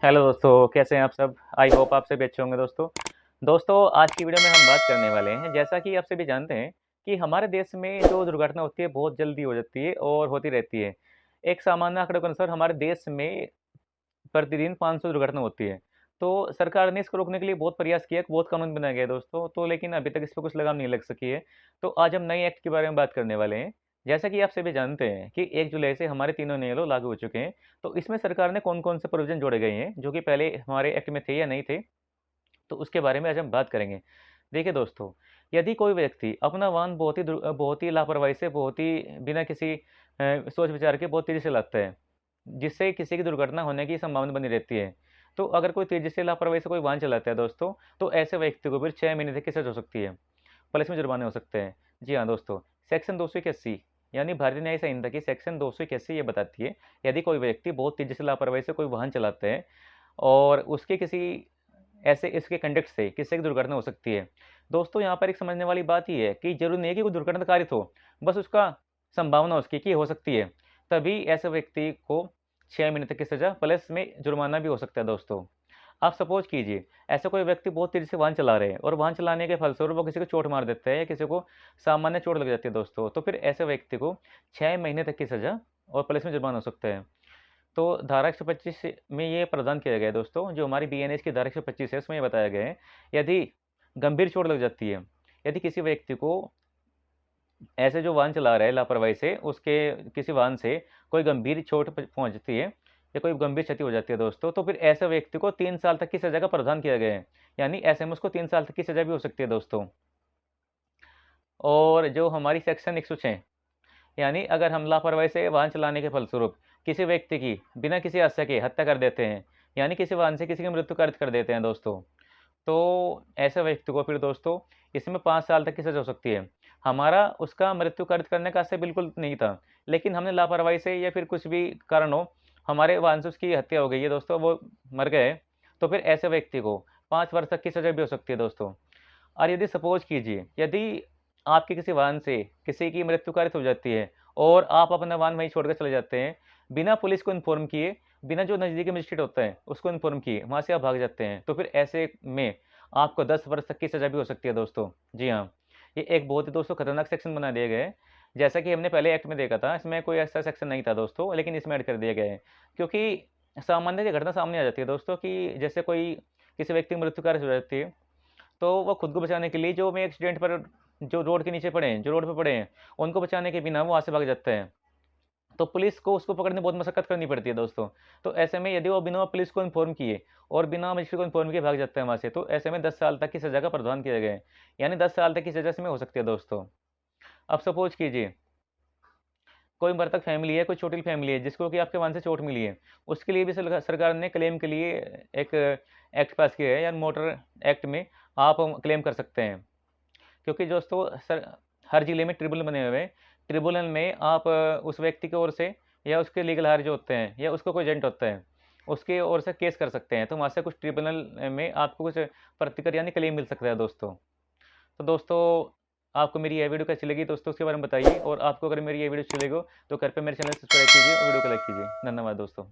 Hello दोस्तों, कैसे हैं आप सब? आई होप आप सभी अच्छे होंगे दोस्तों। दोस्तों, आज की वीडियो में हम बात करने वाले हैं, जैसा कि आप सभी जानते हैं कि हमारे देश में जो दुर्घटना होती है, बहुत जल्दी हो जाती है और होती रहती है। एक सामान्य आंकड़ों के अनुसार हमारे देश में प्रतिदिन 500 दुर्घटना होती है। तो सरकार ने इसको रोकने के लिए बहुत प्रयास किया, बहुत कानून बनाया गया है दोस्तों, तो लेकिन अभी तक इस पे कुछ लगाम नहीं लग सकी है। तो आज हम नए एक्ट के बारे में बात करने वाले हैं। जैसा कि आप सभी जानते हैं कि 1 जुलाई से हमारे तीनों नए लॉ लागू हो चुके हैं। तो इसमें सरकार ने कौन-कौन से प्रोविज़न जोड़े गए हैं, जो कि पहले हमारे एक्ट में थे या नहीं थे, तो उसके बारे में आज हम बात करेंगे। देखिए दोस्तों, यदि कोई व्यक्ति अपना वाहन बहुत ही लापरवाही से, बहुत ही बिना किसी सोच विचार के बहुत तेज़ी से चलाता है, जिससे किसी की दुर्घटना होने की संभावना बनी रहती है। तो अगर कोई तेज़ी से लापरवाही से कोई वाहन चलाता है दोस्तों, तो ऐसे व्यक्ति को फिर 6 महीने तक की सज़ा हो सकती है, प्लस में जुर्माने हो सकते हैं। जी हाँ दोस्तों, सेक्शन 281 यानी भारतीय न्याय संहिता की सेक्शन 281 ये बताती है, यदि कोई व्यक्ति बहुत तेज़ी से लापरवाही से कोई वाहन चलाता है और उसके किसी ऐसे इसके कंडक्ट से किसी की दुर्घटना हो सकती है। दोस्तों, यहाँ पर एक समझने वाली बात ये है कि ज़रूरी नहीं है कि कोई दुर्घटना कारित हो, बस उसका संभावना उसकी कि हो सकती है। तभी ऐसे व्यक्ति को 6 महीने तक की सज़ा प्लस में जुर्माना भी हो सकता है दोस्तों। आप सपोज़ कीजिए, ऐसा कोई व्यक्ति बहुत तेज़ी से वाहन चला रहे हैं और वाहन चलाने के फलस्वरूप वो किसी को चोट मार देता है या किसी को सामान्य चोट लग जाती है दोस्तों, तो फिर ऐसे व्यक्ति को 6 महीने तक की सज़ा और प्लस में जुर्माना हो सकता है। तो धारा 125 में ये प्रावधान किया गया है दोस्तों, जो हमारी बीएनएस की धारा 125 है, उसमें ये बताया गया है, यदि गंभीर चोट लग जाती है, यदि किसी व्यक्ति को ऐसे जो वाहन चला रहा है लापरवाही से, उसके किसी वाहन से कोई गंभीर चोट पहुंचती है या कोई गंभीर क्षति हो जाती है दोस्तों, तो फिर ऐसे व्यक्ति को 3 साल तक की सजा का प्रावधान किया गया है। यानी ऐसे में उसको 3 साल तक की सजा भी हो सकती है दोस्तों। और जो हमारी सेक्शन 106, यानी अगर हम लापरवाही से वाहन चलाने के फलस्वरूप किसी व्यक्ति की बिना किसी हादसे के हत्या कर देते हैं, यानी किसी वाहन से किसी की मृत्यु कारित कर देते हैं दोस्तों, तो ऐसे व्यक्ति को फिर दोस्तों इसमें 5 साल तक की सज़ा हो सकती है। हमारा उसका मृत्यु कारित करने का आशय बिल्कुल नहीं था, लेकिन हमने लापरवाही से या फिर कुछ भी कारण हो, हमारे वाहन से उसकी हत्या हो गई है दोस्तों, वो मर गए, तो फिर ऐसे व्यक्ति को 5 वर्ष तक की सज़ा भी हो सकती है दोस्तों। और यदि सपोज़ कीजिए, यदि आपके किसी वाहन से किसी की मृत्यु कारित हो जाती है और आप अपना वाहन वहीं छोड़कर चले जाते हैं, बिना पुलिस को इन्फॉर्म किए, बिना जो नज़दीकी मजिस्ट्रेट होता है, उसको इन्फॉर्म किए, वहाँ से आप भाग जाते हैं, तो फिर ऐसे में आपको 10 वर्ष तक की सज़ा भी हो सकती है दोस्तों। जी हाँ, ये एक बहुत ही दोस्तों खतरनाक सेक्शन बना दिया गया है। जैसा कि हमने पहले एक्ट में देखा था, इसमें कोई ऐसा सेक्शन नहीं था दोस्तों, लेकिन इसमें ऐड कर दिया गया है। क्योंकि सामान्य घटना सामने आ जाती है दोस्तों कि जैसे कोई किसी व्यक्ति की मृत्यु कारित हो जाती है, तो वो खुद को बचाने के लिए जो में एक्सीडेंट पर जो रोड के नीचे पड़े हैं, जो रोड पे पड़े हैं, उनको बचाने के बिना वो वहाँ से भाग जाते हैं। तो पुलिस को उसको पकड़ने में बहुत मशक्कत करनी पड़ती है दोस्तों। तो ऐसे में यदि वो बिना पुलिस को इन्फॉर्म किए और बिना मजिस्ट्रेट को इन्फॉर्म किए भाग जाते हैं वहाँ से, तो ऐसे में 10 साल तक की सज़ा का प्रावधान किया गया है। यानी 10 साल तक की सज़ा इसमें हो सकती है दोस्तों। अब सपोज़ कीजिए, कोई मृतक फैमिली है, कोई चोटिल फैमिली है, जिसको कि आपके वाहन से चोट मिली है, उसके लिए भी सरकार ने क्लेम के लिए एक एक्ट पास किया है, या मोटर एक्ट में आप क्लेम कर सकते हैं। क्योंकि दोस्तों हर जिले में ट्रिब्यूनल बने हुए हैं। ट्रिब्यूनल में आप उस व्यक्ति की ओर से या उसके लीगल हायर जो होते हैं या उसका कोई एजेंट होता है, उसकी ओर से केस कर सकते हैं। तो वहाँ से कुछ ट्रिब्यूनल में आपको कुछ प्रतिक्रिया यानी क्लेम मिल सकता है दोस्तों। तो दोस्तों, आपको मेरी ये वीडियो कैसी लगी दोस्तों, उसके बारे में बताइए, और आपको अगर मेरी ये वीडियो अच्छी लगी हो तो कृपया मेरे चैनल सब्सक्राइब कीजिए और वीडियो को लाइक कीजिए। धन्यवाद दोस्तों।